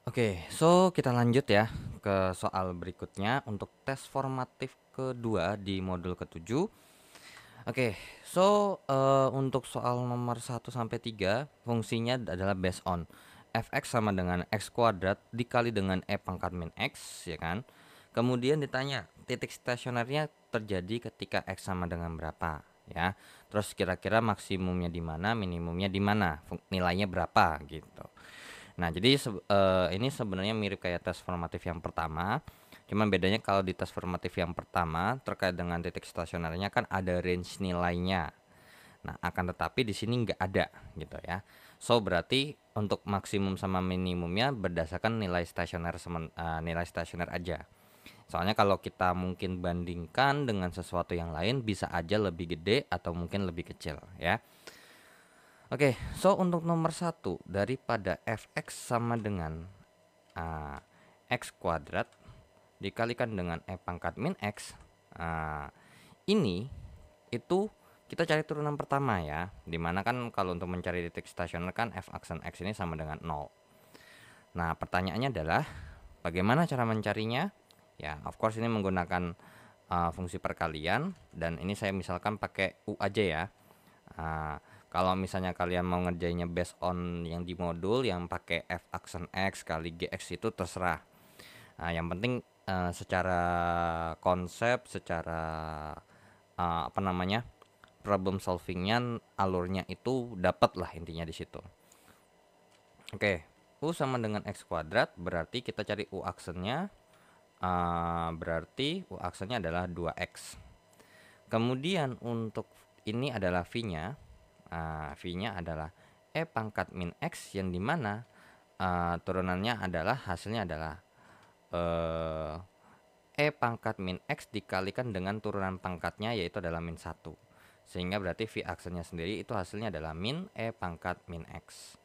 Oke, so kita lanjut ya ke soal berikutnya untuk tes formatif kedua di modul ketujuh. Oke, so untuk soal nomor 1 sampai 3 fungsinya adalah based on fx sama dengan x kuadrat dikali dengan e pangkat min x, ya kan? Kemudian ditanya titik stasionernya terjadi ketika x sama dengan berapa, ya. Terus kira-kira maksimumnya di mana, minimumnya di mana, nilainya berapa gitu. Nah, jadi ini sebenarnya mirip kayak tes formatif yang pertama. Cuman bedanya kalau di tes formatif yang pertama terkait dengan titik stasionernya kan ada range nilainya. Nah, akan tetapi di sini nggak ada gitu ya. So, berarti untuk maksimum sama minimumnya berdasarkan nilai stasioner aja. Soalnya kalau kita mungkin bandingkan dengan sesuatu yang lain bisa aja lebih gede atau mungkin lebih kecil ya. Oke, so untuk nomor 1 daripada fx sama dengan x kuadrat dikalikan dengan e pangkat min x. Ini itu kita cari turunan pertama ya. Dimana kan kalau untuk mencari titik stasioner kan f aksen x ini sama dengan 0. Nah, pertanyaannya adalah bagaimana cara mencarinya? Ya, of course ini menggunakan fungsi perkalian dan ini saya misalkan pakai u aja ya. Kalau misalnya kalian mau ngerjainnya based on yang di modul yang pakai f aksen x kali gx itu terserah. Yang penting secara konsep, secara apa namanya problem solvingnya alurnya itu dapat lah intinya di situ. Oke, u sama dengan x kuadrat berarti kita cari u aksennya. Berarti u aksennya adalah 2x. Kemudian untuk ini adalah v-nya. V-nya adalah e pangkat min x yang dimana turunannya adalah hasilnya adalah e pangkat min x dikalikan dengan turunan pangkatnya yaitu adalah min 1. Sehingga berarti v aksennya sendiri itu hasilnya adalah min e pangkat min x.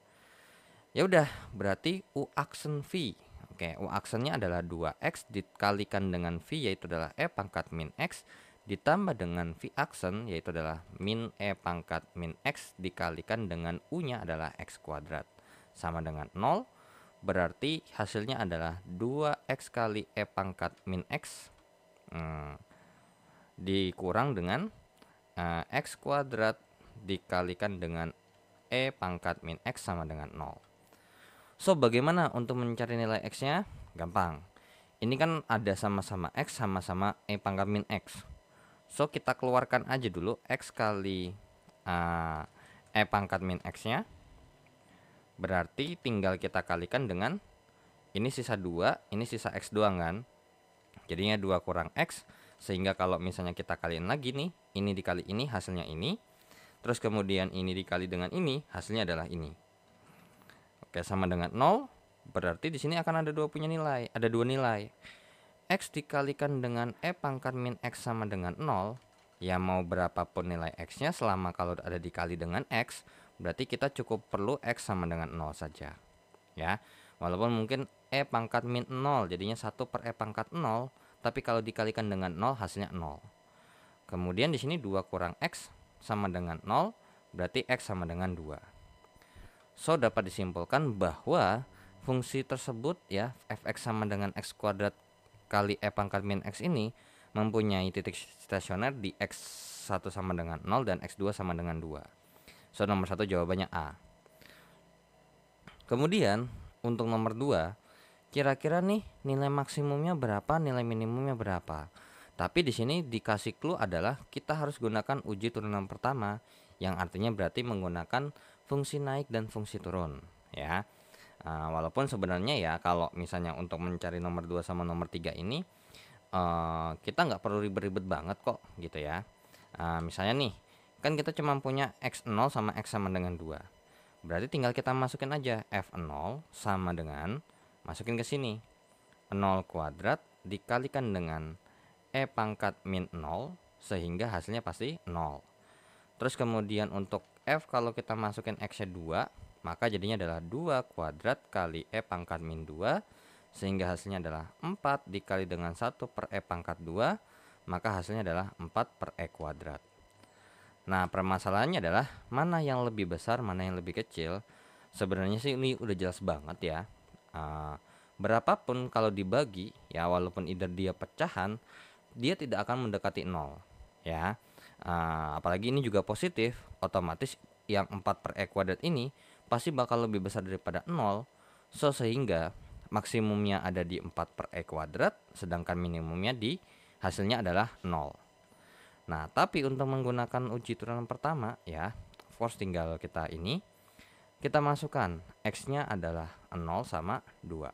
Ya udah, berarti u aksen v. Oke, u aksennya adalah 2x dikalikan dengan v yaitu adalah e pangkat min x ditambah dengan v aksen yaitu adalah min e pangkat min x dikalikan dengan u-nya adalah x kuadrat sama dengan 0. Berarti hasilnya adalah 2x kali e pangkat min x dikurang dengan x kuadrat dikalikan dengan e pangkat min x sama dengan 0. So, bagaimana untuk mencari nilai x-nya? Gampang. Ini kan ada sama-sama x sama-sama e pangkat min x. So, kita keluarkan aja dulu x kali e pangkat min x-nya. Berarti tinggal kita kalikan dengan ini sisa 2, ini sisa x doang kan. Jadinya 2 kurang x. Sehingga kalau misalnya kita kaliin lagi nih, ini dikali ini hasilnya ini. Terus kemudian ini dikali dengan ini, hasilnya adalah ini. Oke, sama dengan 0. Berarti di sini akan ada dua nilai. X dikalikan dengan e pangkat min x sama dengan 0, ya mau berapapun nilai x-nya selama kalau ada dikali dengan x, berarti kita cukup perlu x sama dengan 0 saja. Ya, walaupun mungkin e pangkat min 0 jadinya 1 per e pangkat 0, tapi kalau dikalikan dengan 0 hasilnya 0. Kemudian di sini 2 kurang x sama dengan 0, berarti x sama dengan 2. So, dapat disimpulkan bahwa fungsi tersebut ya fx sama dengan x kuadrat kali e pangkat min x ini mempunyai titik stasioner di x1 sama dengan 0 dan x2 sama dengan 2. So, nomor 1 jawabannya A. Kemudian untuk nomor 2, kira-kira nih nilai maksimumnya berapa, nilai minimumnya berapa. Tapi di sini dikasih clue adalah kita harus gunakan uji turunan pertama, yang artinya berarti menggunakan fungsi naik dan fungsi turun ya. Walaupun sebenarnya ya kalau misalnya untuk mencari nomor 2 sama nomor 3 ini kita nggak perlu ribet-ribet banget kok gitu ya. Misalnya nih, kan kita cuma punya x0 sama x sama dengan 2. Berarti tinggal kita masukin aja f0 sama dengan, masukin ke sini, 0 kuadrat dikalikan dengan e pangkat min 0 sehingga hasilnya pasti 0. Terus kemudian untuk f kalau kita masukin x-nya 2, maka jadinya adalah 2 kuadrat kali e pangkat min 2 sehingga hasilnya adalah 4 dikali dengan 1 per e pangkat 2, maka hasilnya adalah 4 per e kuadrat. Nah, permasalahannya adalah mana yang lebih besar, mana yang lebih kecil. Sebenarnya sih ini udah jelas banget ya. berapapun kalau dibagi ya, walaupun either dia pecahan, dia tidak akan mendekati 0 ya. Apalagi ini juga positif, otomatis yang 4/E kuadrat ini pasti bakal lebih besar daripada 0. So sehingga maksimumnya ada di 4/E kuadrat, sedangkan minimumnya di hasilnya adalah 0. Nah, tapi untuk menggunakan uji turunan pertama ya, force tinggal kita masukkan X-nya adalah 0 sama 2.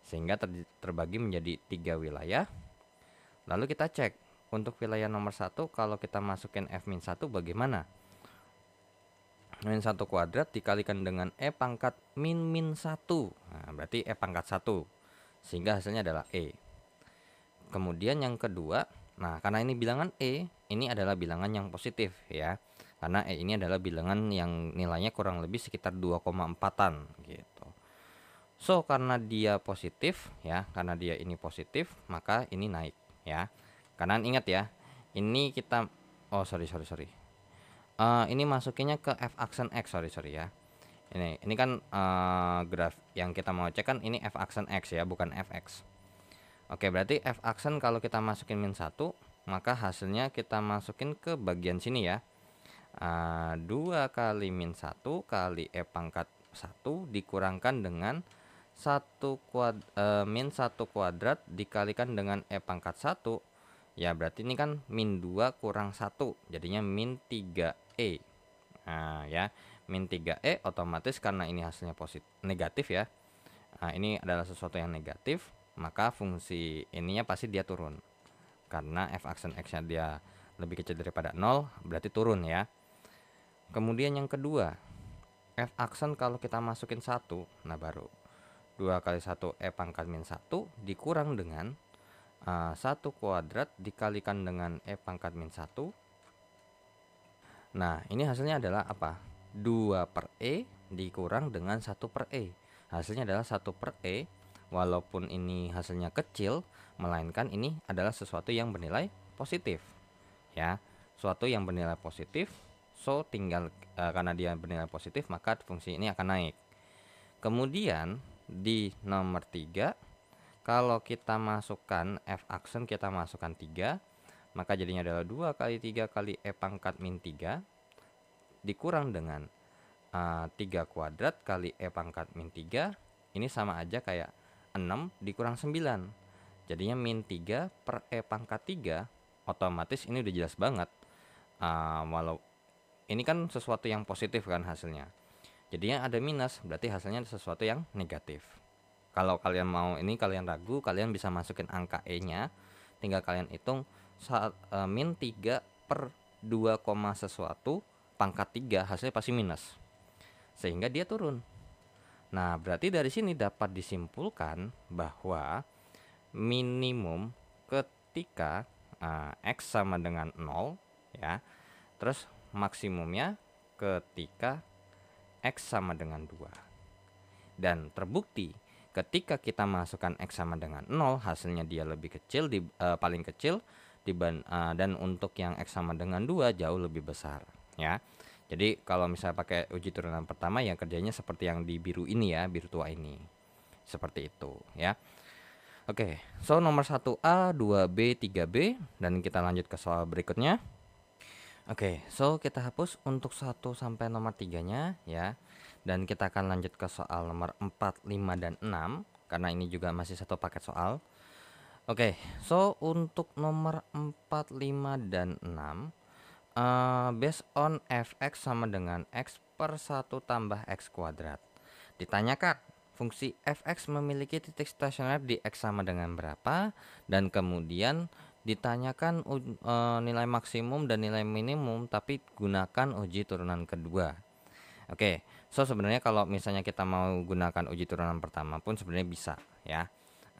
Sehingga terbagi menjadi 3 wilayah. Lalu kita cek untuk wilayah nomor 1, kalau kita masukin F-1 bagaimana? Min 1 kuadrat dikalikan dengan E pangkat min 1. Nah, berarti E pangkat 1. Sehingga hasilnya adalah E. Kemudian yang kedua, nah karena ini bilangan E, ini adalah bilangan yang positif ya. Karena E ini adalah bilangan yang nilainya kurang lebih sekitar 2,4-an gitu. So karena dia positif ya, karena dia ini positif, maka ini naik ya. Karena ingat ya, ini kita sorry. Ini masukinnya ke F aksen X, sorry ya. Ini kan graf yang kita mau cek kan ini F aksen X ya, bukan Fx. Oke, berarti F aksen kalau kita masukin min 1, maka hasilnya kita masukin ke bagian sini ya. 2 kali min 1 kali E pangkat 1 dikurangkan dengan min 1 kuadrat dikalikan dengan E pangkat 1. Ya berarti ini kan min 2 kurang 1, jadinya min 3E. Nah ya, min 3E otomatis karena ini hasilnya negatif ya. Nah, ini adalah sesuatu yang negatif, maka fungsi ininya pasti dia turun. Karena F aksen X-nya dia lebih kecil daripada 0, berarti turun ya. Kemudian yang kedua, F aksen kalau kita masukin 1, nah baru 2 kali 1 E pangkat min 1 dikurang dengan 1 kuadrat dikalikan dengan E pangkat min 1. Nah ini hasilnya adalah apa? 2/E dikurang dengan 1/E. Hasilnya adalah 1/E. Walaupun ini hasilnya kecil, melainkan ini adalah sesuatu yang bernilai positif ya. Suatu yang bernilai positif, so tinggal karena dia bernilai positif maka fungsi ini akan naik. Kemudian di nomor 3, kalau kita masukkan F aksen, kita masukkan 3, maka jadinya adalah 2 kali 3 kali E pangkat min 3 dikurang dengan 3 kuadrat kali E pangkat min 3. Ini sama aja kayak 6 dikurang 9. Jadinya min 3 per E pangkat 3. Otomatis ini udah jelas banget. Walau ini kan sesuatu yang positif kan hasilnya. Jadinya ada minus, berarti hasilnya sesuatu yang negatif. Kalau kalian mau ini, kalian ragu, kalian bisa masukin angka E-nya. Tinggal kalian hitung min 3 per 2, sesuatu pangkat 3, hasilnya pasti minus. Sehingga dia turun. Nah, berarti dari sini dapat disimpulkan bahwa minimum ketika X sama dengan 0 ya. Terus maksimumnya ketika X sama dengan 2. Dan terbukti ketika kita masukkan X sama dengan 0, hasilnya dia lebih kecil, paling kecil, dan untuk yang X sama dengan 2 jauh lebih besar ya. Jadi kalau misalnya pakai uji turunan pertama ya kerjanya seperti yang di biru ini ya, biru tua ini. Seperti itu ya. Oke, so nomor 1A, 2B, 3B, dan kita lanjut ke soal berikutnya. Oke, so kita hapus untuk 1 sampai nomor 3-nya ya. Dan kita akan lanjut ke soal nomor 4, 5, dan 6 karena ini juga masih satu paket soal. Oke, so untuk nomor 4, 5, dan 6 based on fx sama dengan x per 1 tambah x kuadrat. Ditanyakan fungsi fx memiliki titik stasioner di x sama dengan berapa, dan kemudian ditanyakan nilai maksimum dan nilai minimum tapi gunakan uji turunan kedua. Oke, so sebenarnya kalau misalnya kita mau gunakan uji turunan pertama pun sebenarnya bisa ya.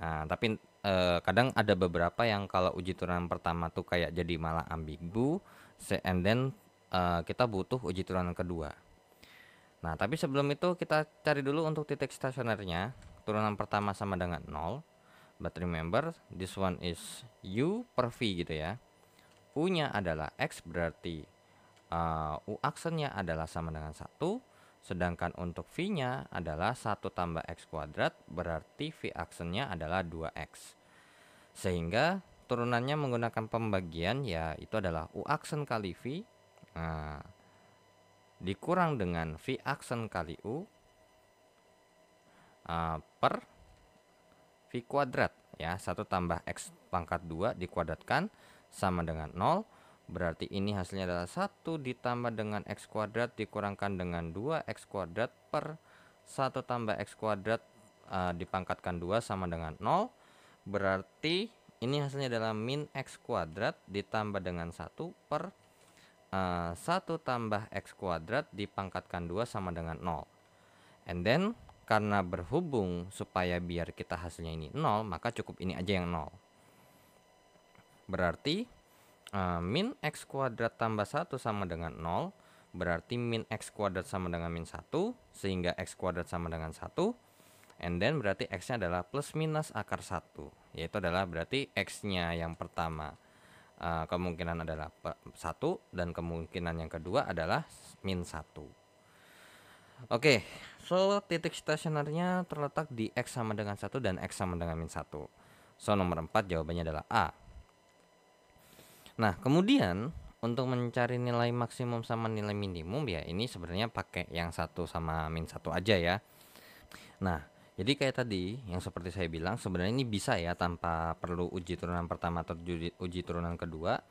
Tapi kadang ada beberapa yang kalau uji turunan pertama tuh kayak jadi malah ambigu, and then kita butuh uji turunan kedua. Nah, tapi sebelum itu kita cari dulu untuk titik stasionernya. Turunan pertama sama dengan 0. But remember, this one is U per V gitu ya. U-nya adalah X, berarti U aksennya adalah sama dengan 1. Sedangkan untuk V-nya adalah 1 tambah X kuadrat, berarti V aksennya adalah 2X. Sehingga turunannya menggunakan pembagian, ya itu adalah U aksen kali V dikurang dengan V aksen kali U per V kuadrat, ya. 1 tambah X pangkat 2 dikuadratkan sama dengan 0. Berarti ini hasilnya adalah 1 ditambah dengan X kuadrat dikurangkan dengan 2X kuadrat per 1 tambah X kuadrat dipangkatkan 2 sama dengan 0. Berarti ini hasilnya adalah min X kuadrat ditambah dengan 1 per 1 tambah X kuadrat dipangkatkan 2 sama dengan 0. And then karena berhubung supaya biar kita hasilnya ini 0, maka cukup ini aja yang 0. Berarti min X kuadrat tambah 1 sama dengan 0. Berarti min X kuadrat sama dengan min 1. Sehingga X kuadrat sama dengan 1. And then berarti X nya adalah plus minus akar 1. Yaitu adalah berarti X nya yang pertama kemungkinan adalah 1. Dan kemungkinan yang kedua adalah min 1. Oke, so titik stasionernya terletak di X sama dengan 1 dan X sama dengan min 1. So nomor 4 jawabannya adalah A. Nah, kemudian untuk mencari nilai maksimum sama nilai minimum, ya ini sebenarnya pakai yang 1 sama min 1 aja ya. Nah, jadi kayak tadi yang seperti saya bilang, sebenarnya ini bisa ya tanpa perlu uji turunan pertama atau uji turunan kedua.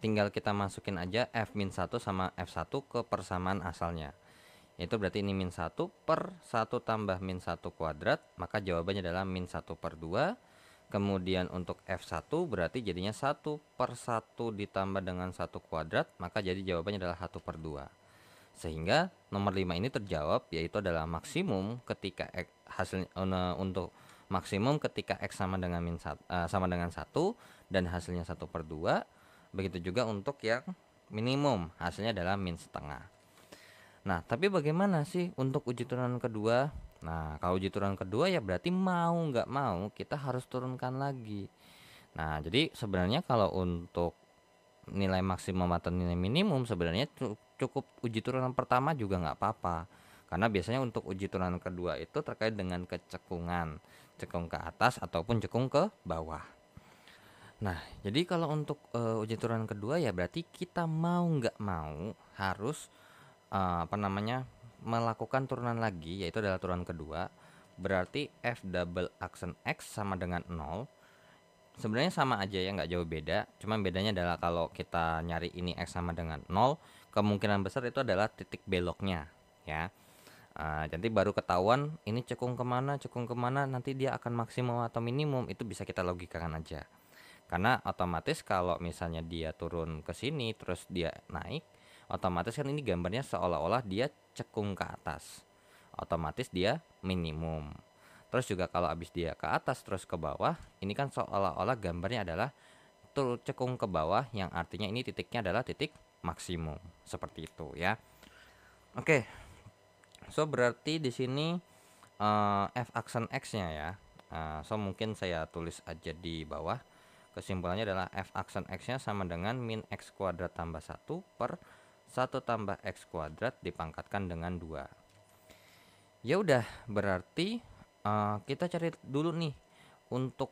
Tinggal kita masukin aja F-1 sama F1 ke persamaan asalnya. Yaitu berarti ini min 1 per 1 tambah min 1 kuadrat, maka jawabannya adalah min 1 per 2. Kemudian untuk F1 berarti jadinya 1 per 1 ditambah dengan 1 kuadrat, maka jadi jawabannya adalah 1 per 2. Sehingga nomor 5 ini terjawab, yaitu adalah maksimum ketika untuk maksimum ketika X sama dengan min 1, sama dengan 1 dan hasilnya 1 per 2. Begitu juga untuk yang minimum, hasilnya adalah min setengah. Nah, tapi bagaimana sih untuk uji turunan kedua? Nah, kalau uji turunan kedua ya berarti mau nggak mau kita harus turunkan lagi. Nah, jadi sebenarnya kalau untuk nilai maksimum atau nilai minimum sebenarnya cukup uji turunan pertama juga nggak apa-apa. Karena biasanya untuk uji turunan kedua itu terkait dengan kecekungan, cekung ke atas ataupun cekung ke bawah. Nah, jadi kalau untuk uji turunan kedua ya berarti kita mau nggak mau harus melakukan turunan lagi, yaitu adalah turunan kedua. Berarti F double aksen X sama dengan 0. Sebenarnya sama aja ya, nggak jauh beda. Cuman bedanya adalah kalau kita nyari ini X sama dengan 0, kemungkinan besar itu adalah titik beloknya ya. Nanti baru ketahuan ini cekung kemana, nanti dia akan maksimum atau minimum, itu bisa kita logikakan aja. Karena otomatis kalau misalnya dia turun ke sini terus dia naik, otomatis kan ini gambarnya seolah-olah dia cekung ke atas, otomatis dia minimum. Terus juga kalau habis dia ke atas terus ke bawah, ini kan seolah-olah gambarnya adalah cekung ke bawah, yang artinya ini titiknya adalah titik maksimum, seperti itu ya. Oke, so berarti di sini F aksen X-nya ya. So mungkin saya tulis aja di bawah. Kesimpulannya adalah F aksen X-nya sama dengan min X kuadrat tambah 1 per 1 tambah X kuadrat dipangkatkan dengan 2. Ya udah, berarti kita cari dulu nih. Untuk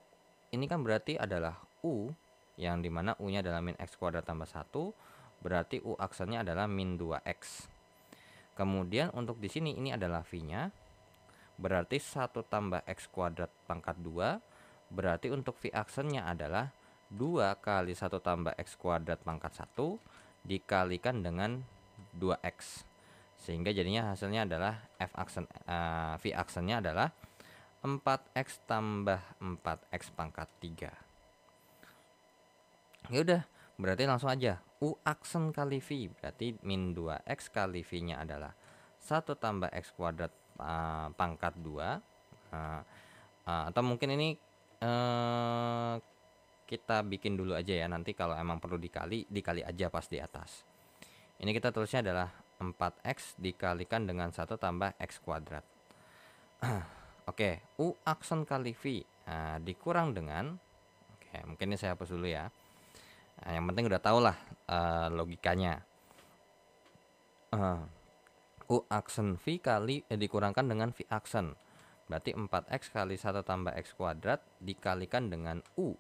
ini kan berarti adalah U, yang dimana U nya adalah min X kuadrat tambah 1. Berarti U aksennya adalah min 2X. Kemudian untuk di sini ini adalah V nya. Berarti 1 tambah X kuadrat pangkat 2. Berarti untuk V aksennya adalah 2 kali 1 tambah X kuadrat pangkat 1 dikalikan dengan 2X. Sehingga jadinya hasilnya adalah V aksennya adalah 4X tambah 4X pangkat 3. Ya udah, berarti langsung aja U aksen kali V berarti min 2X kali V nya adalah 1 tambah X kuadrat pangkat 2. Atau mungkin ini kita bikin dulu aja ya, nanti kalau emang perlu dikali aja pas di atas. Ini kita tulisnya adalah 4X dikalikan dengan 1 tambah X kuadrat. Oke, U aksen kali V dikurang dengan, oke mungkin ini saya hapus dulu ya. Yang penting udah tau lah logikanya. U aksen V kali dikurangkan dengan V aksen. Berarti 4x kali 1 tambah x kuadrat dikalikan dengan U.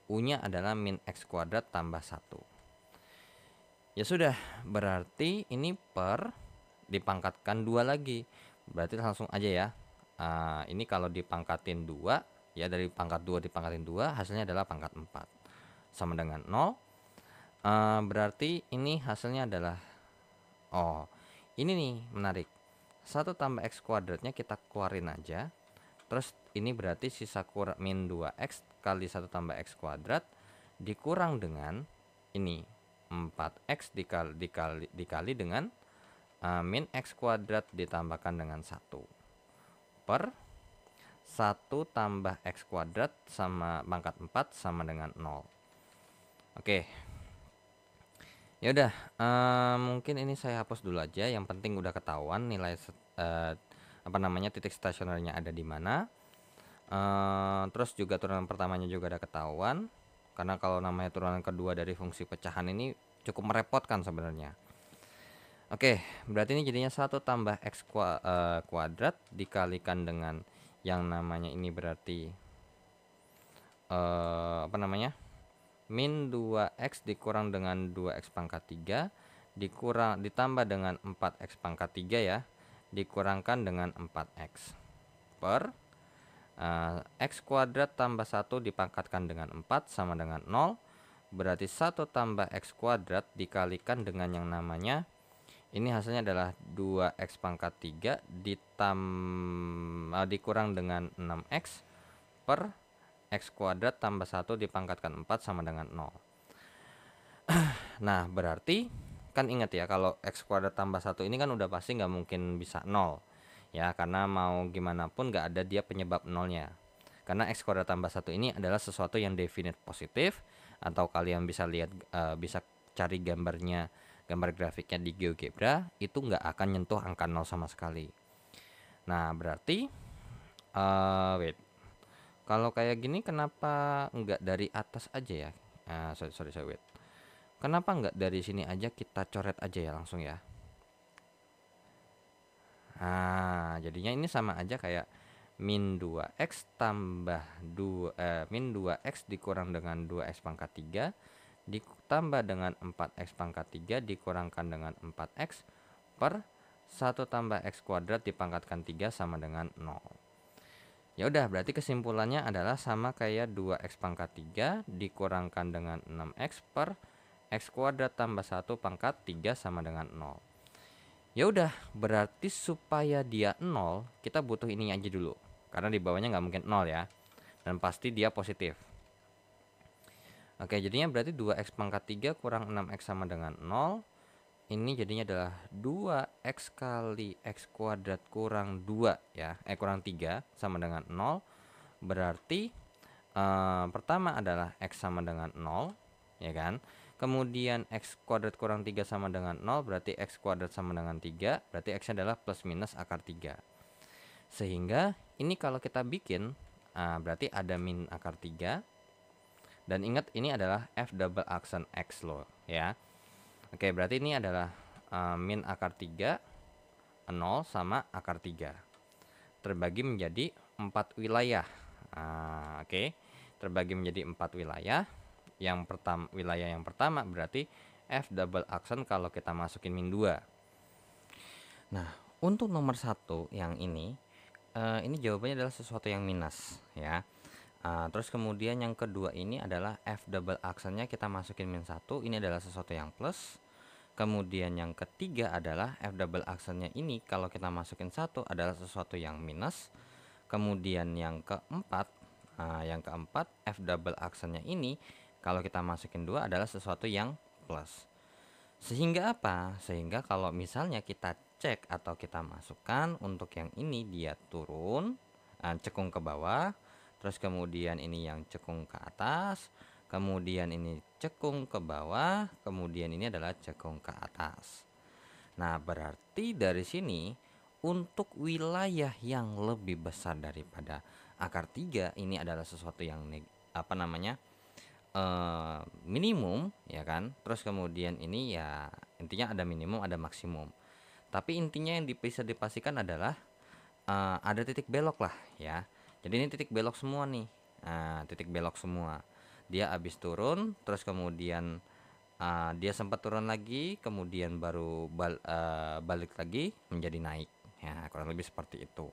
U-nya adalah min x kuadrat tambah 1. Ya sudah, berarti ini per dipangkatkan 2 lagi. Berarti langsung aja ya. Ini kalau dipangkatin 2, ya dari pangkat 2 dipangkatin 2, hasilnya adalah pangkat 4. Sama dengan 0. Berarti ini hasilnya adalah, ini nih menarik. 1 tambah x kuadratnya kita keluarin aja. Terus ini berarti sisa kurang min 2x kali 1 tambah x kuadrat dikurang dengan ini 4x dikali dengan min x kuadrat ditambahkan dengan 1 per 1 tambah x kuadrat sama pangkat 4 sama dengan 0. Oke. Ya udah, mungkin ini saya hapus dulu aja. Yang penting udah ketahuan nilai titik stasionernya ada di mana. Terus juga turunan pertamanya juga ada ketahuan. Karena kalau namanya turunan kedua dari fungsi pecahan ini cukup merepotkan sebenarnya. Oke, berarti ini jadinya 1 tambah x kuadrat dikalikan dengan yang namanya ini berarti min 2x dikurang dengan 2x pangkat 3 ditambah dengan 4x pangkat 3 ya, dikurangkan dengan 4x per x kuadrat tambah 1 dipangkatkan dengan 4 sama dengan 0. Berarti 1 tambah x kuadrat dikalikan dengan yang namanya ini hasilnya adalah 2x pangkat 3 dikurang dengan 6x per x kuadrat tambah 1 dipangkatkan 4 sama dengan 0. Nah, berarti kan ingat ya, kalau x kuadrat tambah 1 ini kan udah pasti nggak mungkin bisa 0. Ya, karena mau gimana pun nggak ada dia penyebab nolnya. Karena x kuadrat tambah 1 ini adalah sesuatu yang definite positif, atau kalian bisa lihat, bisa cari gambar grafiknya di GeoGebra, itu nggak akan nyentuh angka 0 sama sekali. Nah, berarti wait. Kalau kayak gini kenapa nggak dari atas aja ya? Sorry, wait. Kenapa nggak dari sini aja kita coret aja ya langsung ya? Jadinya ini sama aja kayak min 2x tambah min 2x dikurang dengan 2x pangkat 3 ditambah dengan 4x pangkat 3 dikurangkan dengan 4x per 1 tambah x kuadrat dipangkatkan 3 sama dengan 0. Ya udah, berarti kesimpulannya adalah sama kayak 2x pangkat 3 dikurangkan dengan 6x per x kuadrat tambah 1 pangkat 3 sama dengan 0. Ya udah, berarti supaya dia 0, kita butuh ini aja dulu. Karena di bawahnya nggak mungkin 0 ya. Dan pasti dia positif. Oke, jadinya berarti 2x pangkat 3 kurang 6x sama dengan 0. Ini jadinya adalah 2x kali x kuadrat kurang 2 ya, kurang 3 sama dengan 0. Berarti pertama adalah x sama dengan 0, ya kan? Kemudian x kuadrat kurang 3 sama dengan 0, berarti x kuadrat sama dengan 3, berarti x adalah plus minus akar 3. Sehingga ini kalau kita bikin, berarti ada min akar 3. Dan ingat, ini adalah f double aksen x loh ya. Oke, berarti ini adalah min akar 3, 0 sama akar 3. Terbagi menjadi 4 wilayah. Oke, terbagi menjadi 4 wilayah. Wilayah yang pertama berarti f double aksen kalau kita masukin min 2. Nah, untuk nomor 1 yang ini jawabannya adalah sesuatu yang minus ya. Terus kemudian yang kedua ini adalah f double aksennya kita masukin min 1, ini adalah sesuatu yang plus. Kemudian yang ketiga adalah f double aksennya ini kalau kita masukin 1 adalah sesuatu yang minus. Kemudian yang keempat f double aksennya ini kalau kita masukin 2 adalah sesuatu yang plus. Sehingga apa? Sehingga kalau misalnya kita cek atau kita masukkan untuk yang ini dia turun, cekung ke bawah. Terus kemudian ini yang cekung ke atas. Kemudian ini cekung ke bawah, kemudian ini adalah cekung ke atas. Nah, berarti dari sini untuk wilayah yang lebih besar daripada akar 3 ini adalah sesuatu yang minimum ya kan. Terus kemudian ini ya intinya ada minimum ada maksimum. Tapi intinya yang bisa dipastikan adalah ada titik belok lah ya. Jadi ini titik belok semua nih. Nah, titik belok semua. Dia habis turun, terus kemudian dia sempat turun lagi, kemudian baru balik lagi menjadi naik. Ya, kurang lebih seperti itu.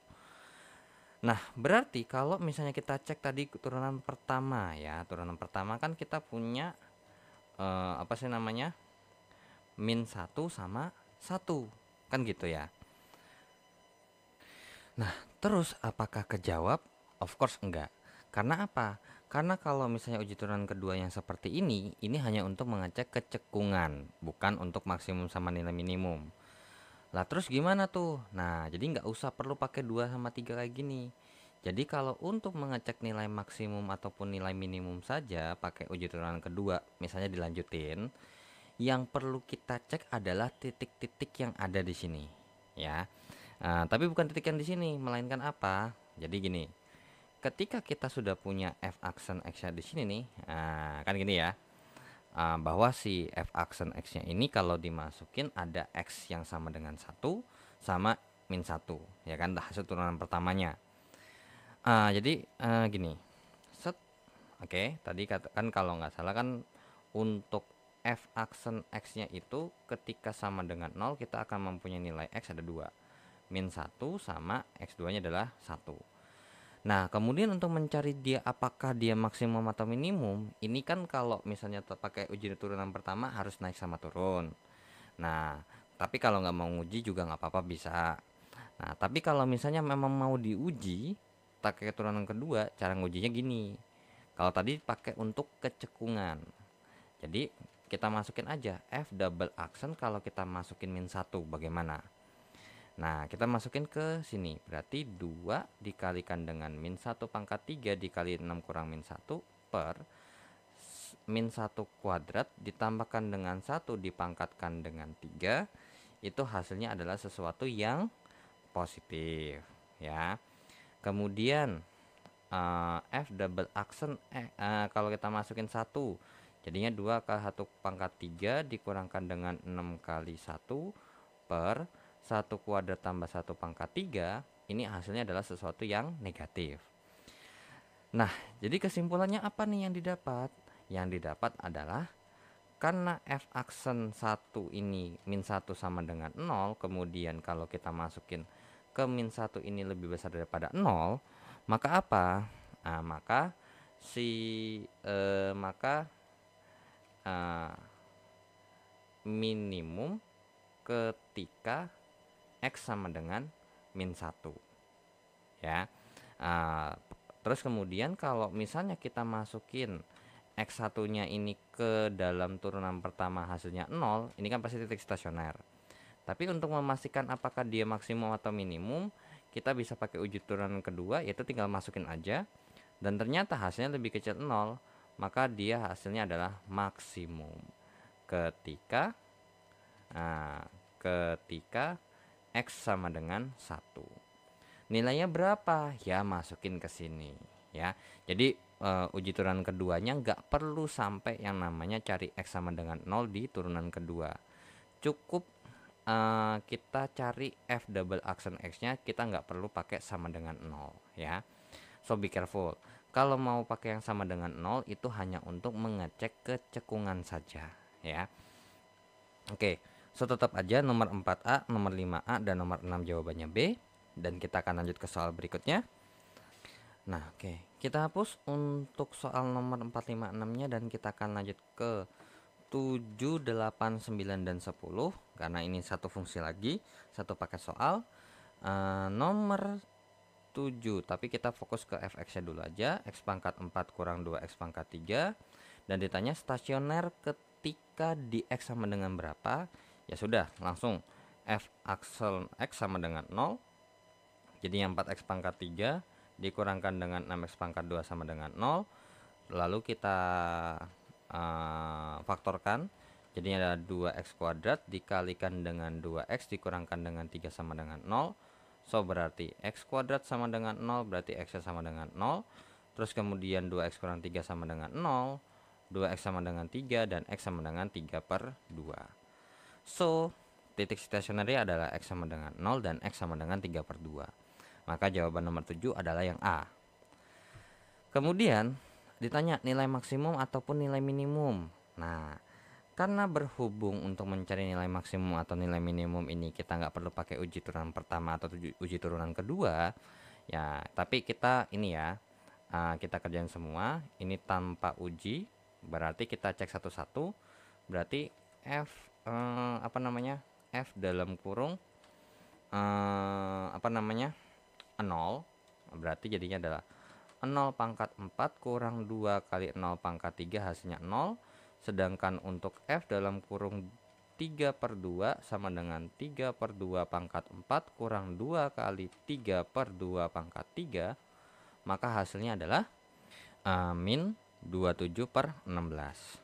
Nah, berarti kalau misalnya kita cek tadi turunan pertama ya, turunan pertama kan kita punya apa sih namanya? Min 1 sama 1. Kan gitu ya. Nah, terus apakah kejawab? Of course enggak. Karena apa? Karena kalau misalnya uji turunan kedua yang seperti ini hanya untuk mengecek kecekungan, bukan untuk maksimum sama nilai minimum. Lah terus gimana tuh? Nah, jadi nggak usah perlu pakai 2 sama 3 kayak gini. Jadi kalau untuk mengecek nilai maksimum ataupun nilai minimum saja pakai uji turunan kedua, misalnya dilanjutin, yang perlu kita cek adalah titik-titik yang ada di sini, ya. Tapi bukan titik yang di sini, melainkan apa? Jadi gini, ketika kita sudah punya f aksen x-nya di sini nih, kan gini ya, bahwa si f aksen x-nya ini kalau dimasukin ada x yang sama dengan 1 sama min 1, ya kan, hasil turunan pertamanya. Jadi gini, set, oke, tadi katakan kalau nggak salah kan untuk f aksen x-nya itu ketika sama dengan 0 kita akan mempunyai nilai x ada 2, min 1 sama x2 nya adalah 1. Nah, kemudian untuk mencari dia apakah dia maksimum atau minimum, ini kan kalau misalnya pakai uji turunan pertama harus naik sama turun. Nah, tapi kalau nggak mau uji juga nggak apa-apa, bisa. Nah, tapi kalau misalnya memang mau diuji pakai turunan kedua, cara ngujinya gini. Kalau tadi pakai untuk kecekungan. Jadi kita masukin aja f double aksen kalau kita masukin min 1 bagaimana? Nah, kita masukin ke sini. Berarti 2 dikalikan dengan min 1 pangkat 3 dikali 6 kurang min 1 per min 1 kuadrat ditambahkan dengan 1 dipangkatkan dengan 3. Itu hasilnya adalah sesuatu yang positif, ya. Kemudian f double aksen kalau kita masukin 1 jadinya 2 ke 1 pangkat 3 dikurangkan dengan 6 kali 1 per 1 kuadrat tambah 1 pangkat 3, ini hasilnya adalah sesuatu yang negatif. Nah, jadi kesimpulannya apa nih yang didapat? Yang didapat adalah karena f aksen 1 ini min 1 sama dengan 0, kemudian kalau kita masukin ke min 1 ini lebih besar daripada 0, maka apa? Maka minimum ketika x sama dengan min 1, ya. Terus kemudian kalau misalnya kita masukin x1 nya ini ke dalam turunan pertama hasilnya 0, ini kan pasti titik stasioner. Tapi untuk memastikan apakah dia maksimum atau minimum, kita bisa pakai uji turunan kedua, yaitu tinggal masukin aja, dan ternyata hasilnya lebih kecil 0, maka dia hasilnya adalah maksimum ketika x sama dengan 1. Nilainya berapa? Ya masukin ke sini, ya. Jadi uji turunan keduanya nggak perlu sampai yang namanya cari x sama dengan 0 di turunan kedua. Cukup kita cari f double aksen x-nya, kita nggak perlu pakai sama dengan 0, ya. So be careful. Kalau mau pakai yang sama dengan 0 itu hanya untuk mengecek kecekungan saja, ya. Oke. So tetap aja nomor 4A, nomor 5A, dan nomor 6 jawabannya B. Dan kita akan lanjut ke soal berikutnya. Nah, oke. Kita hapus untuk soal nomor 4, 5, 6-nya dan kita akan lanjut ke 7, 8, 9, dan 10. Karena ini satu fungsi lagi, satu paket soal. Nomor 7, tapi kita fokus ke fx-nya dulu aja. X pangkat 4 kurang 2x pangkat 3. Dan ditanya stasioner ketika di x sama dengan berapa. Ya sudah, langsung f aksen x sama dengan 0. Jadi yang 4x pangkat 3 dikurangkan dengan 6x pangkat 2 sama dengan 0. Lalu kita faktorkan. Jadi ada 2x kuadrat dikalikan dengan 2x dikurangkan dengan 3 sama dengan 0. So berarti x kuadrat sama dengan 0, berarti x sama dengan 0. Terus kemudian 2x kurang 3 sama dengan 0. 2x sama dengan 3 dan x sama dengan 3/2. So titik stationary adalah X sama dengan 0 dan X sama dengan 3/2. Maka jawaban nomor 7 adalah yang A. Kemudian ditanya nilai maksimum ataupun nilai minimum. Nah, karena berhubung untuk mencari nilai maksimum atau nilai minimum ini kita nggak perlu pakai uji turunan pertama atau uji turunan kedua, ya. Tapi kita ini ya, kita kerjain semua ini tanpa uji. Berarti kita cek satu-satu. Berarti f apa namanya f dalam kurung 0, berarti jadinya adalah 0 pangkat 4 kurang 2 kali 0 pangkat 3 hasilnya 0. Sedangkan untuk F dalam kurung 3/2 sama dengan 3/2 pangkat 4 kurang 2 kali 3/2 pangkat 3. Maka hasilnya adalah min 27/16.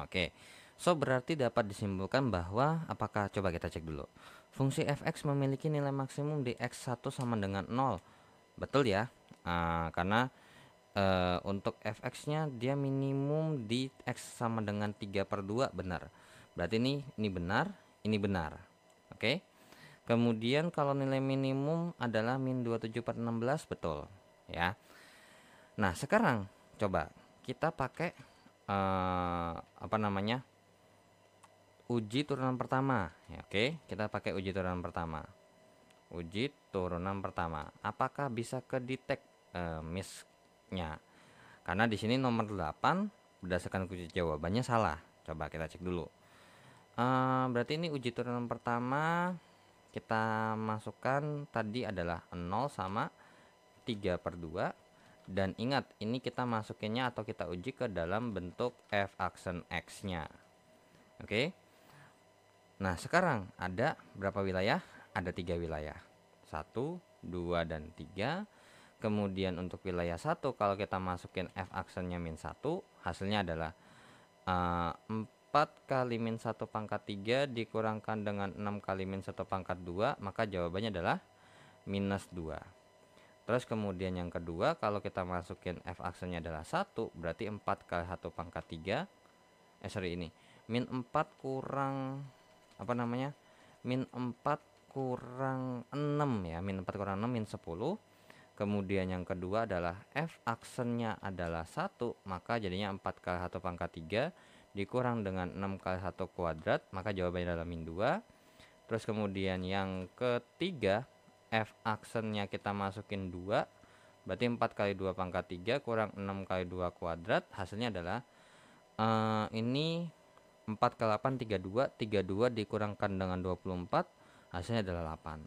Oke. So berarti dapat disimpulkan bahwa apakah, coba kita cek dulu. Fungsi fx memiliki nilai maksimum di x1 sama dengan 0. Betul ya? Karena untuk fx-nya dia minimum di x sama dengan 3/2, benar. Berarti ini benar, ini benar. Oke. Kemudian kalau nilai minimum adalah min 27/16, betul ya. Nah, sekarang coba kita pakai uji turunan pertama ya. Oke, kita pakai uji turunan pertama. Uji turunan pertama. Apakah bisa kedetek miss-nya? Karena di sini nomor 8 berdasarkan kunci jawabannya salah. Coba kita cek dulu. Berarti ini uji turunan pertama kita masukkan tadi adalah 0 sama 3/2. Dan ingat, ini kita masukinnya atau kita uji ke dalam bentuk f aksen x-nya. Oke. Nah, sekarang ada berapa wilayah? Ada 3 wilayah. 1, 2, dan 3. Kemudian untuk wilayah 1 kalau kita masukin f aksennya min 1, hasilnya adalah 4 kali min 1 pangkat 3 dikurangkan dengan 6 kali min 1 pangkat 2, maka jawabannya adalah minus 2. Terus kemudian yang kedua, kalau kita masukin f aksennya adalah 1, berarti 4 kali 1 pangkat 3. Ini min 4 kurang min 4 kurang 6 ya. Min 4 kurang 6 min 10. Kemudian yang kedua adalah f aksennya adalah 1, maka jadinya 4 kali 1 pangkat 3 dikurang dengan 6 kali 1 kuadrat, maka jawabannya adalah min 2. Terus kemudian yang ketiga, f aksennya kita masukin 2, berarti 4 kali 2 pangkat 3 kurang 6 kali 2 kuadrat, hasilnya adalah ini 4 kali 8 32, 32 dikurangkan dengan 24, hasilnya adalah 8.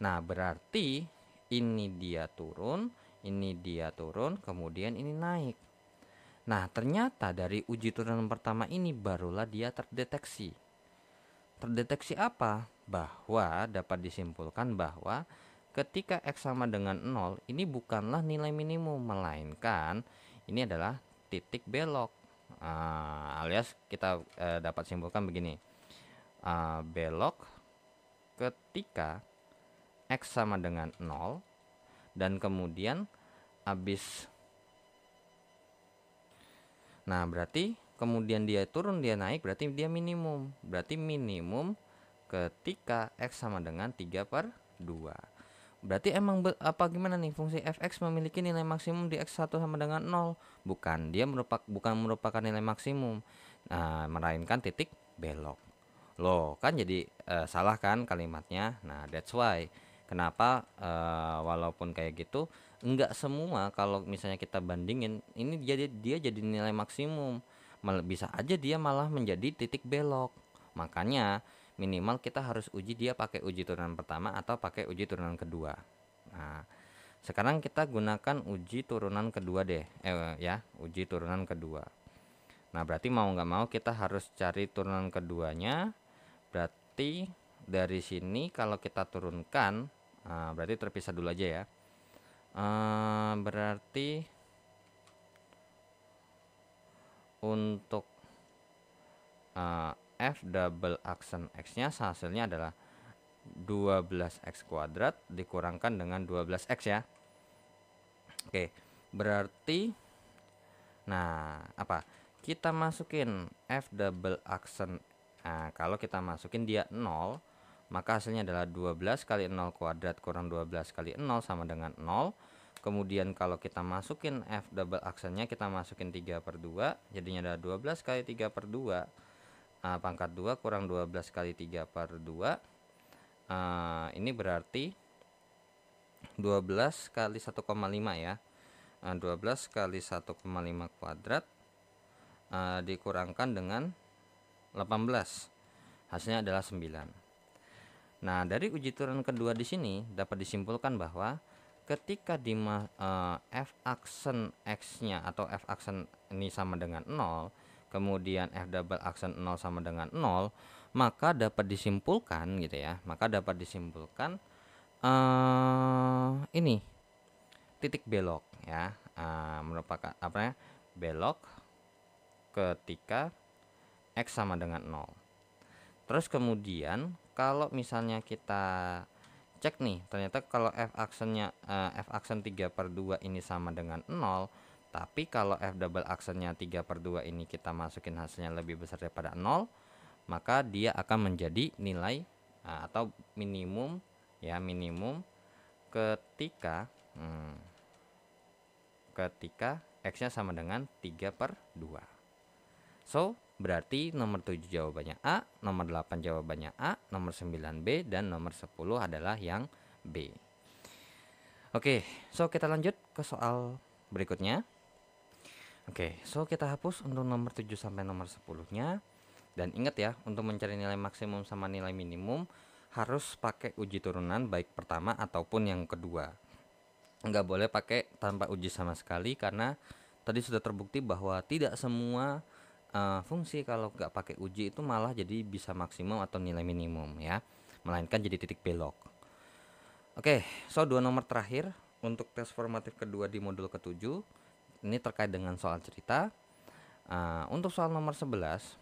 Nah, berarti ini dia turun, kemudian ini naik. Nah, ternyata dari uji turunan pertama ini barulah dia terdeteksi. Terdeteksi apa? Bahwa dapat disimpulkan bahwa ketika x sama dengan 0, ini bukanlah nilai minimum, melainkan ini adalah titik belok. Alias kita dapat simpulkan begini. Belok ketika x sama dengan 0 dan kemudian habis. Nah, berarti kemudian dia turun, dia naik, berarti dia minimum. Berarti minimum ketika x sama dengan 3/2. Berarti emang gimana nih, fungsi fx memiliki nilai maksimum di x1 sama dengan 0? Bukan, dia bukan merupakan nilai maksimum. Nah, melainkan titik belok. Loh, kan jadi salah kan kalimatnya. Nah, that's why kenapa walaupun kayak gitu, enggak semua kalau misalnya kita bandingin ini dia jadi nilai maksimum. Bisa aja dia malah menjadi titik belok. Makanya minimal kita harus uji dia pakai uji turunan pertama atau pakai uji turunan kedua. Nah, sekarang kita gunakan uji turunan kedua deh, uji turunan kedua. Nah, berarti mau nggak mau kita harus cari turunan keduanya. Berarti dari sini kalau kita turunkan, berarti terpisah dulu aja ya. Berarti untuk f double aksen x-nya hasilnya adalah 12x kuadrat dikurangkan dengan 12x ya. Oke, berarti nah apa? Kita masukin f double aksen Nah, kalau kita masukin dia 0, maka hasilnya adalah 12 kali 0 kuadrat kurang 12 kali 0 sama dengan 0. Kemudian kalau kita masukin F double aksennya, kita masukin 3/2, jadinya adalah 12 kali 3/2 pangkat 2 kurang 12 kali 3/2. Ini berarti 12 kali 1,5 ya. 12 kali 1,5 kuadrat dikurangkan dengan 18. Hasilnya adalah 9. Nah, dari uji turun kedua di sini dapat disimpulkan bahwa ketika di f aksen x-nya atau f aksen ini sama dengan 0, kemudian f double aksen 0 sama dengan 0, maka dapat disimpulkan gitu ya. Maka dapat disimpulkan ini titik belok ya, merupakan apa ya? Belok ketika x sama dengan 0. Terus kemudian kalau misalnya kita cek nih, ternyata kalau f aksen 3/2 ini sama dengan 0, tapi kalau f double aksennya 3/2 ini kita masukin hasilnya lebih besar daripada 0, maka dia akan menjadi nilai atau minimum ya, minimum ketika ketika x-nya sama dengan 3/2. So, berarti nomor 7 jawabannya A, nomor 8 jawabannya A, nomor 9 B, dan nomor 10 adalah yang B. Oke, so kita lanjut ke soal berikutnya. Oke, so kita hapus untuk nomor 7 sampai nomor 10-nya. Dan ingat ya, untuk mencari nilai maksimum sama nilai minimum harus pakai uji turunan baik pertama ataupun yang kedua. Nggak boleh pakai tanpa uji sama sekali, karena tadi sudah terbukti bahwa tidak semua fungsi kalau nggak pakai uji itu malah jadi bisa maksimum atau nilai minimum ya, melainkan jadi titik belok. Oke, so 2 nomor terakhir untuk tes formatif kedua di modul ke-7 ini terkait dengan soal cerita. Untuk soal nomor 11,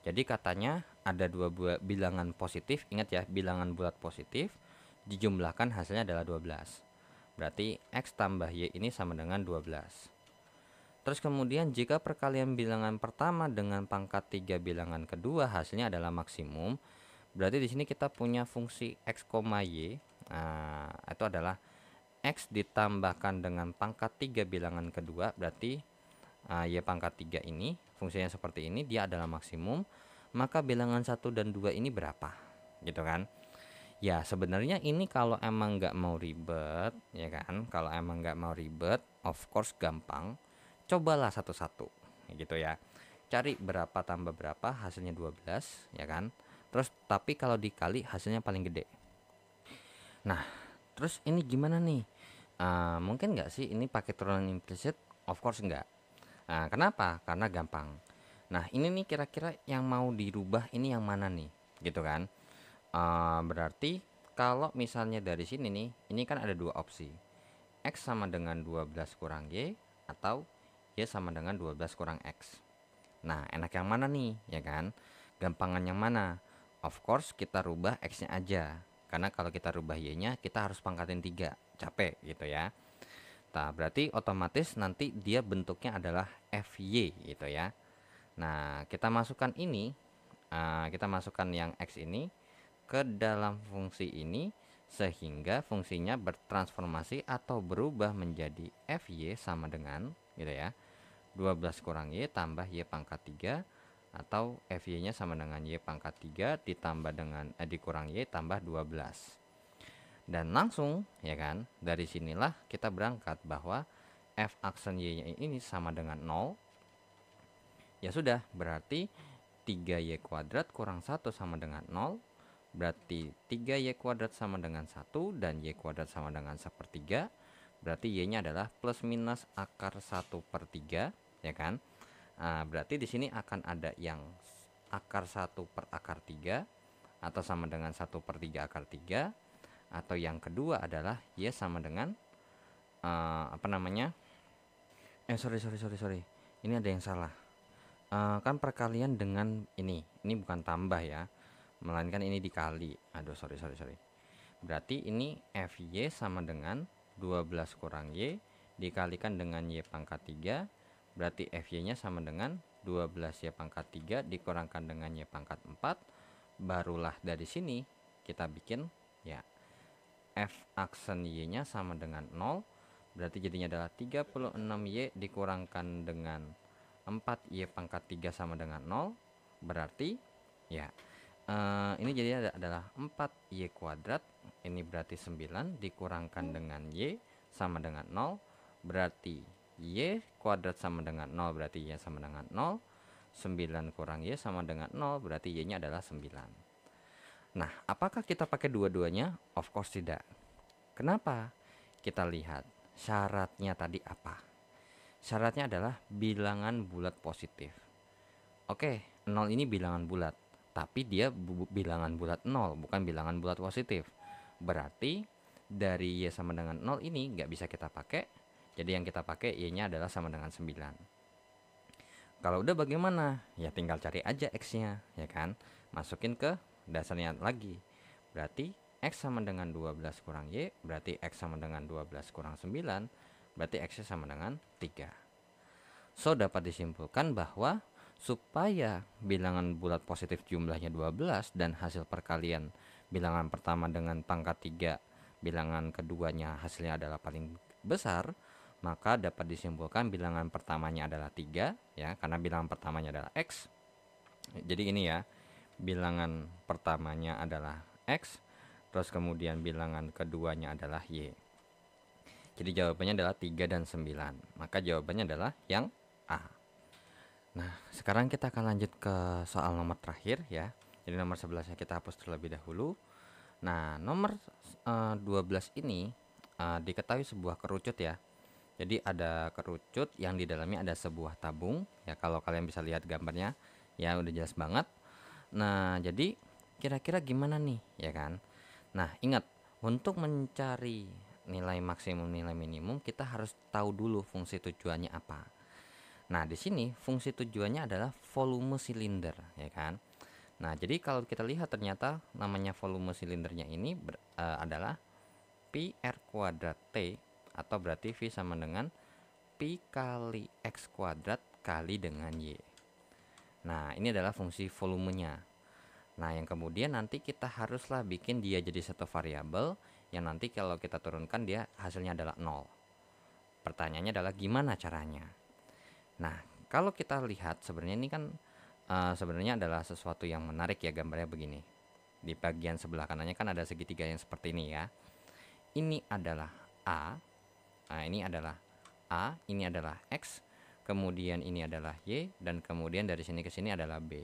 jadi katanya ada dua bilangan positif. Ingat ya, bilangan bulat positif dijumlahkan hasilnya adalah 12. Berarti x tambah y ini sama dengan 12. Terus kemudian jika perkalian bilangan pertama dengan pangkat 3 bilangan kedua hasilnya adalah maksimum, berarti di sini kita punya fungsi x, y. Itu adalah x ditambahkan dengan pangkat 3 bilangan kedua, berarti y pangkat 3 ini fungsinya seperti ini, dia adalah maksimum. Maka bilangan 1 dan 2 ini berapa? Gitu kan? Ya sebenarnya ini kalau emang nggak mau ribet ya kan, kalau emang nggak mau ribet, of course gampang. Cobalah satu-satu gitu ya, cari berapa tambah berapa hasilnya 12 ya kan. Terus tapi kalau dikali hasilnya paling gede. Nah terus ini gimana nih, mungkin nggak sih ini pakai turunan implisit? Of course enggak. Kenapa? Karena gampang. Nah ini nih kira-kira yang mau dirubah ini yang mana nih gitu kan. Berarti kalau misalnya dari sini nih, ini kan ada dua opsi, x sama dengan 12 kurang y atau y sama dengan 12 kurang x. Nah enak yang mana nih ya kan, gampangan yang mana? Of course kita rubah x nya aja, karena kalau kita rubah y nya kita harus pangkatin 3, capek gitu ya. Nah berarti otomatis nanti dia bentuknya adalah fy gitu ya. Nah kita masukkan ini, kita masukkan yang x ini ke dalam fungsi ini, sehingga fungsinya bertransformasi atau berubah menjadi fy sama dengan gitu ya, 12 kurang y tambah y pangkat 3, atau fy nya sama dengan y pangkat 3 ditambah dengan dikurang y tambah 12. Dan langsung ya kan, dari sinilah kita berangkat bahwa f aksen y nya ini sama dengan 0. Ya sudah, berarti 3y kuadrat kurang 1 sama dengan 0. Berarti 3y kuadrat sama dengan 1 dan y kuadrat sama dengan 1/3. Berarti y nya adalah plus minus akar 1/3 ya kan. Berarti di sini akan ada yang akar 1/3 atau sama dengan 1/3 akar 3, atau yang kedua adalah y sama dengan sorry, ini ada yang salah. Kan perkalian dengan ini bukan tambah ya, melainkan ini dikali. Sorry. Berarti ini fy sama dengan 12 kurang y dikalikan dengan y pangkat 3. Berarti fy nya sama dengan 12Y pangkat 3 dikurangkan dengan Y pangkat 4. Barulah dari sini kita bikin ya F aksen Y-nya sama dengan 0. Berarti jadinya adalah 36Y dikurangkan dengan 4Y pangkat 3 sama dengan 0. Berarti ya ini jadinya adalah 4Y kuadrat. Ini berarti 9 dikurangkan dengan Y sama dengan 0. Berarti Y kuadrat sama dengan 0, berarti Y sama dengan 0. 9 kurang Y sama dengan 0, berarti Y-nya adalah 9. Nah, apakah kita pakai dua-duanya? Of course tidak. Kenapa? Kita lihat syaratnya tadi apa. Syaratnya adalah bilangan bulat positif. Oke, 0 ini bilangan bulat, tapi dia bilangan bulat 0, bukan bilangan bulat positif. Berarti dari Y sama dengan 0 ini nggak bisa kita pakai. Jadi yang kita pakai Y-nya adalah sama dengan 9. Kalau udah bagaimana? Ya tinggal cari aja X-nya, ya kan? Masukin ke dasarnya lagi. Berarti X sama dengan 12 kurang Y, berarti X sama dengan 12 kurang 9, berarti X-nya sama dengan 3. So, dapat disimpulkan bahwa supaya bilangan bulat positif jumlahnya 12 dan hasil perkalian bilangan pertama dengan pangkat 3, bilangan keduanya hasilnya adalah paling besar, maka dapat disimpulkan bilangan pertamanya adalah 3 ya, karena bilangan pertamanya adalah X. Jadi ini ya, bilangan pertamanya adalah X, terus kemudian bilangan keduanya adalah Y. Jadi jawabannya adalah 3 dan 9. Maka jawabannya adalah yang A. Nah, sekarang kita akan lanjut ke soal nomor terakhir ya. Jadi nomor 11-nya kita hapus terlebih dahulu. Nah, nomor 12 ini diketahui sebuah kerucut ya. Jadi ada kerucut yang di dalamnya ada sebuah tabung ya, kalau kalian bisa lihat gambarnya ya udah jelas banget. Nah, jadi kira-kira gimana nih ya kan? Nah, ingat untuk mencari nilai maksimum nilai minimum kita harus tahu dulu fungsi tujuannya apa. Nah, di sini fungsi tujuannya adalah volume silinder ya kan? Nah, jadi kalau kita lihat ternyata namanya volume silindernya ini adalah pi R kuadrat T, atau berarti V sama dengan pi kali X kuadrat kali dengan Y. Nah, ini adalah fungsi volumenya. Nah, yang kemudian nanti kita haruslah bikin dia jadi satu variabel yang nanti kalau kita turunkan dia hasilnya adalah 0. Pertanyaannya adalah gimana caranya? Nah, kalau kita lihat sebenarnya ini kan sebenarnya adalah sesuatu yang menarik ya, gambarnya begini. Di bagian sebelah kanannya kan ada segitiga yang seperti ini ya. Ini adalah A. Nah, ini adalah A, ini adalah X, kemudian ini adalah Y, dan kemudian dari sini ke sini adalah B.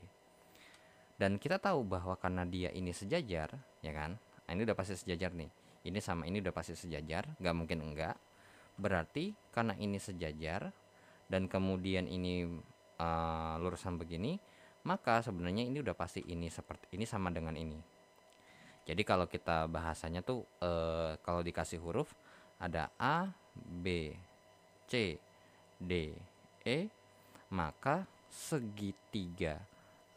Dan kita tahu bahwa karena dia ini sejajar, ya kan? Nah, ini udah pasti sejajar nih. Ini sama ini udah pasti sejajar, nggak mungkin enggak. Berarti karena ini sejajar dan kemudian ini lurusan begini, maka sebenarnya ini udah pasti ini seperti ini sama dengan ini. Jadi kalau kita bahasanya tuh kalau dikasih huruf ada A, B, C, D, E, maka segitiga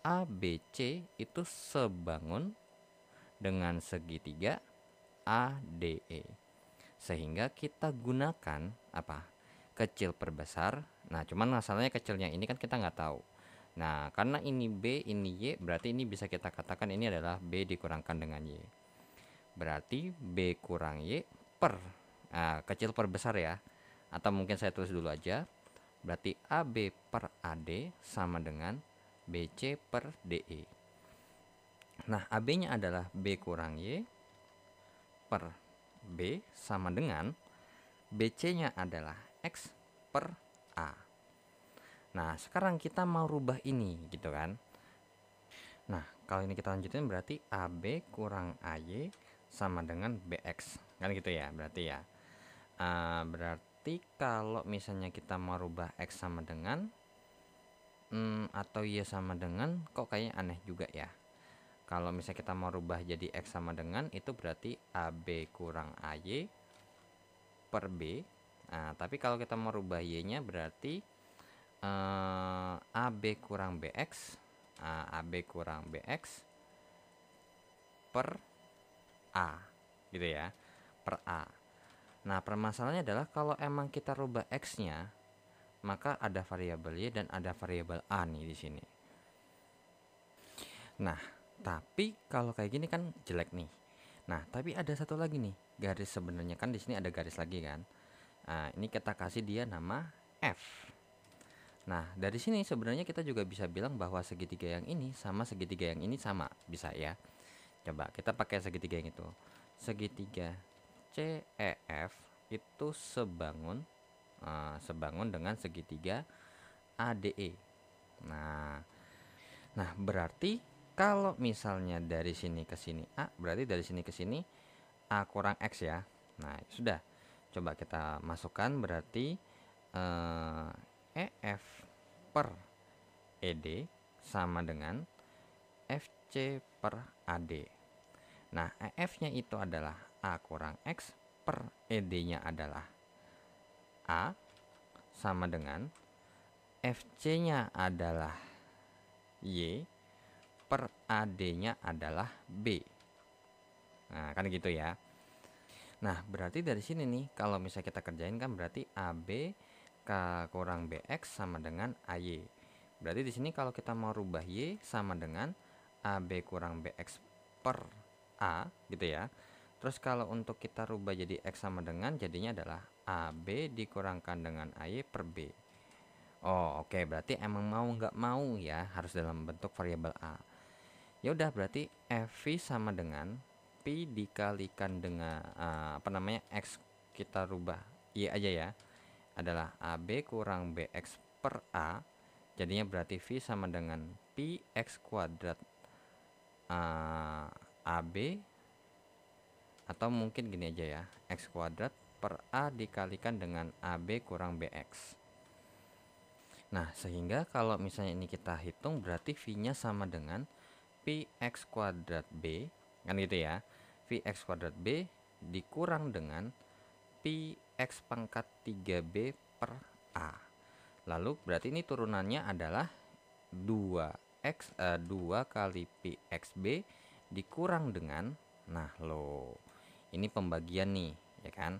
ABC itu sebangun dengan segitiga ADE. Sehingga kita gunakan apa? Kecil per besar. Nah, cuman masalahnya kecilnya ini kan kita nggak tahu. Nah, karena ini B, ini Y, berarti ini bisa kita katakan ini adalah B dikurangkan dengan Y. Berarti B kurang Y per, kecil per besar ya. Atau mungkin saya tulis dulu aja. Berarti AB per AD sama dengan BC per DE. Nah, AB-nya adalah B kurang Y per B sama dengan BC-nya adalah X per A. Nah, sekarang kita mau rubah ini gitu kan. Nah, kalau ini kita lanjutin berarti AB kurang AY sama dengan BX. Kan gitu ya, berarti ya. Berarti kalau misalnya kita mau rubah X sama dengan atau Y sama dengan, kok kayaknya aneh juga ya. Kalau misalnya kita mau rubah jadi X sama dengan, itu berarti AB kurang AY per B. Nah, tapi kalau kita mau rubah Y-nya berarti AB kurang BX, AB kurang BX per A gitu ya, per A. Nah, permasalahannya adalah kalau emang kita rubah X nya maka ada variabel Y dan ada variabel A nih di sini. Nah, tapi kalau kayak gini kan jelek nih. Nah, tapi ada satu lagi nih, garis sebenarnya kan di sini ada garis lagi kan. Nah, ini kita kasih dia nama F. Nah, dari sini sebenarnya kita juga bisa bilang bahwa segitiga yang ini sama segitiga yang ini sama, bisa ya. Coba kita pakai segitiga yang itu. Segitiga CEF itu sebangun dengan segitiga ADE. Nah, berarti kalau misalnya dari sini ke sini A, berarti dari sini ke sini A kurang X ya. Nah, sudah. Coba kita masukkan berarti EF per ED sama dengan FC per AD. Nah, EF-nya itu adalah A kurang X per ED-nya adalah A sama dengan FC-nya adalah Y per AD-nya adalah B. Nah, kan gitu ya. Nah, berarti dari sini nih, kalau misalnya kita kerjain kan berarti AB K kurang BX sama dengan AY. Berarti di sini kalau kita mau rubah Y sama dengan AB kurang BX per A gitu ya. Terus kalau untuk kita rubah jadi X sama dengan, jadinya adalah AB dikurangkan dengan AY per B. Oh, oke, berarti emang mau nggak mau ya harus dalam bentuk variabel A. Ya udah, berarti FV sama dengan P dikalikan dengan X, kita rubah Y aja ya, adalah AB kurang BX per A. Jadinya berarti V sama dengan PX kuadrat AB, atau mungkin gini aja ya, X kuadrat per A dikalikan dengan AB kurang BX. Nah, sehingga kalau misalnya ini kita hitung berarti V-nya sama dengan Px kuadrat B, kan gitu ya. Px kuadrat B dikurang dengan Px pangkat 3B per A. Lalu berarti ini turunannya adalah 2 kali Pxb dikurang dengan, nah lo, ini pembagian nih ya kan.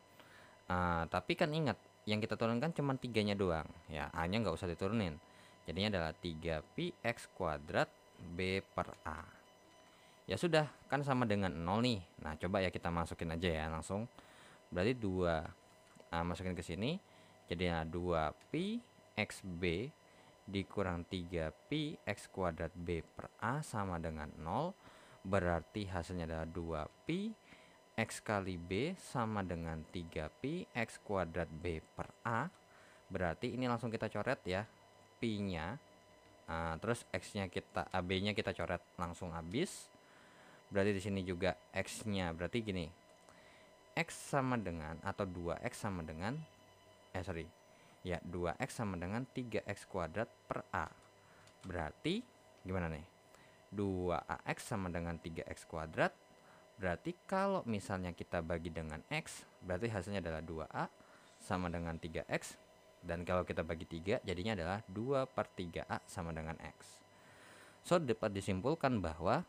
Tapi kan ingat, yang kita turunkan cuma 3-nya doang ya, A nya nggak usah diturunin. Jadinya adalah 3Px kuadrat B per A. Ya sudah, kan sama dengan 0 nih. Nah, coba ya kita masukin aja ya langsung. Berarti 2 masukin ke sini. Jadinya 2Pi XB dikurang 3Pi X kuadrat B per A sama dengan 0. Berarti hasilnya adalah 2Pi X kali B sama dengan 3Pi X kuadrat B per A. Berarti ini langsung kita coret ya, Pi-nya. Terus X-nya kita, B-nya kita coret langsung habis. Berarti di sini juga X-nya, berarti gini, X sama dengan, atau 2X sama dengan 2X sama dengan 3X kuadrat per A. Berarti gimana nih, 2AX sama dengan 3X kuadrat. Berarti kalau misalnya kita bagi dengan X, berarti hasilnya adalah 2A sama dengan 3X. Dan kalau kita bagi 3, jadinya adalah 2 per 3A sama dengan X. So, dapat disimpulkan bahwa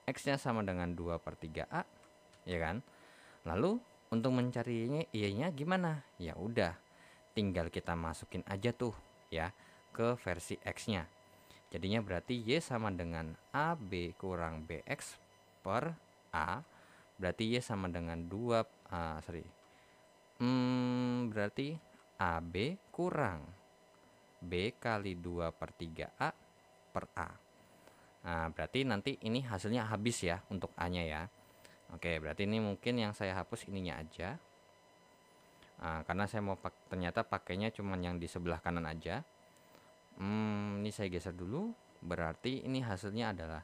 X-nya sama dengan 2 per 3A, ya kan? Lalu untuk mencari Y-nya gimana? Ya udah, tinggal kita masukin aja tuh ya ke versi X-nya. Jadinya berarti Y sama dengan AB kurang BX per A. Berarti Y sama dengan 2 berarti AB kurang B kali 2 per 3A per A. Nah, berarti nanti ini hasilnya habis ya untuk A-nya ya. Oke, berarti ini mungkin yang saya hapus ininya aja. Karena saya mau ternyata pakainya cuman yang di sebelah kanan aja. Ini saya geser dulu. Berarti ini hasilnya adalah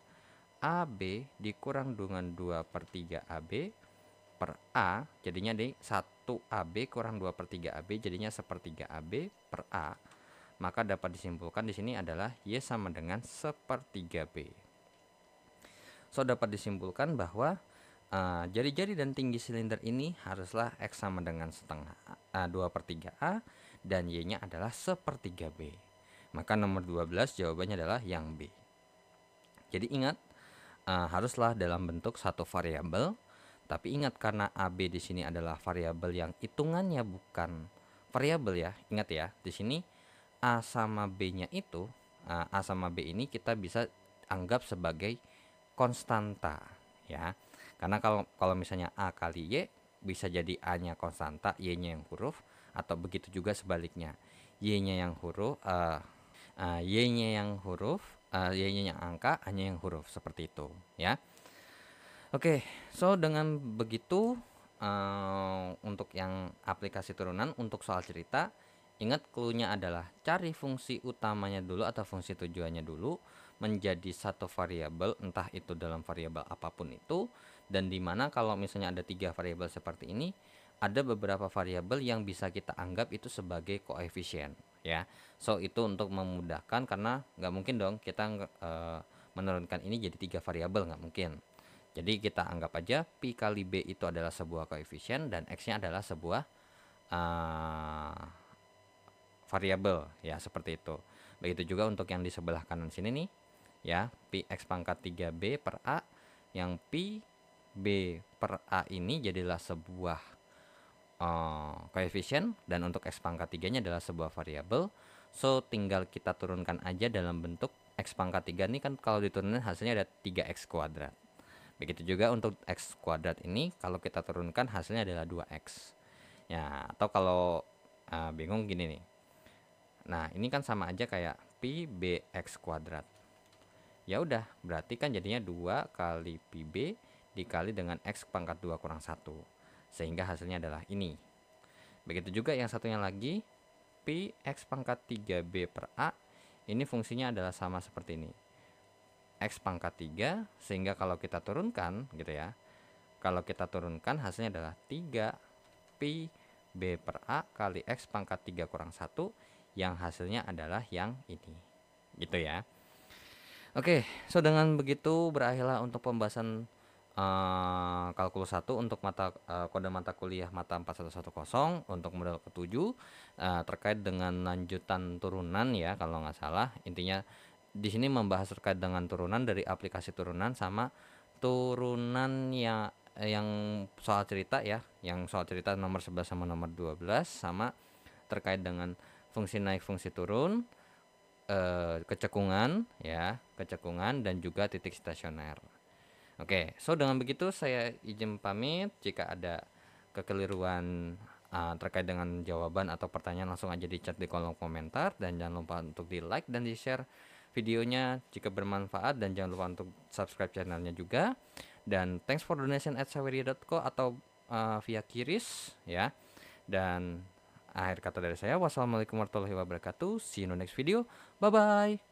AB dikurang dengan 2 per 3 AB per A. Jadinya di 1 AB kurang 2 per 3 AB, jadinya 1/3 AB per A. Maka dapat disimpulkan di sini adalah Y sama dengan 1/3 B. So, dapat disimpulkan bahwa jari-jari dan tinggi silinder ini haruslah X sama dengan 2/3 A dan Y-nya adalah 1/3 B. Maka nomor 12 jawabannya adalah yang B. Jadi ingat, haruslah dalam bentuk satu variabel. Tapi ingat, karena AB di sini adalah variabel yang hitungannya bukan variabel ya. Ingat ya, di sini A sama B-nya itu, A sama B ini kita bisa anggap sebagai konstanta ya. Karena kalau kalau misalnya A kali Y bisa jadi A-nya konstanta, Y-nya yang huruf, atau begitu juga sebaliknya. Y-nya yang huruf, Y-nya yang huruf, Y-nya yang angka, A-nya yang huruf, seperti itu ya. Oke, so dengan begitu untuk yang aplikasi turunan, untuk soal cerita, ingat clue-nya adalah cari fungsi utamanya dulu atau fungsi tujuannya dulu menjadi satu variabel, entah itu dalam variabel apapun itu, dan dimana kalau misalnya ada 3 variabel seperti ini, ada beberapa variabel yang bisa kita anggap itu sebagai koefisien ya. So itu untuk memudahkan, karena nggak mungkin dong kita menurunkan ini jadi 3 variabel, nggak mungkin. Jadi kita anggap aja Pi kali B itu adalah sebuah koefisien dan X-nya adalah sebuah variabel ya, seperti itu. Begitu juga untuk yang di sebelah kanan sini nih ya, Pi X pangkat 3B per A, yang Pi B per A ini jadilah sebuah koefisien, dan untuk X pangkat 3 nya adalah sebuah variabel. So tinggal kita turunkan aja dalam bentuk X pangkat 3 ini, kan kalau diturunin hasilnya ada 3X kuadrat. Begitu juga untuk X kuadrat ini, kalau kita turunkan hasilnya adalah 2X ya. Atau kalau bingung gini nih, nah ini kan sama aja kayak Pi BX kuadrat. Ya udah, berarti kan jadinya 2 kali Pi B dikali dengan X pangkat 2 kurang 1, sehingga hasilnya adalah ini. Begitu juga yang satunya lagi, Pi X pangkat 3B per A, ini fungsinya adalah sama seperti ini, X pangkat 3, sehingga kalau kita turunkan gitu ya, kalau kita turunkan hasilnya adalah 3 Pi B per A kali X pangkat 3 kurang 1, yang hasilnya adalah yang ini gitu ya. Oke, so dengan begitu berakhirlah untuk pembahasan kalkulus 1 untuk kode mata kuliah mata 4110 untuk model ke-7 terkait dengan lanjutan turunan ya, kalau nggak salah. Intinya di sini membahas terkait dengan turunan dari aplikasi turunan sama turunan yang soal cerita ya, yang soal cerita nomor 11 sama nomor 12, sama terkait dengan fungsi naik, fungsi turun, kecekungan ya, kecekungan dan juga titik stasioner. Oke, so dengan begitu saya izin pamit. Jika ada kekeliruan terkait dengan jawaban atau pertanyaan, langsung aja di chat di kolom komentar, dan jangan lupa untuk di like dan di share videonya jika bermanfaat, dan jangan lupa untuk subscribe channelnya juga. Dan thanks for donation at saweria.co atau via kiris ya. Dan akhir kata dari saya, wassalamualaikum warahmatullahi wabarakatuh. See you in the next video. Bye bye.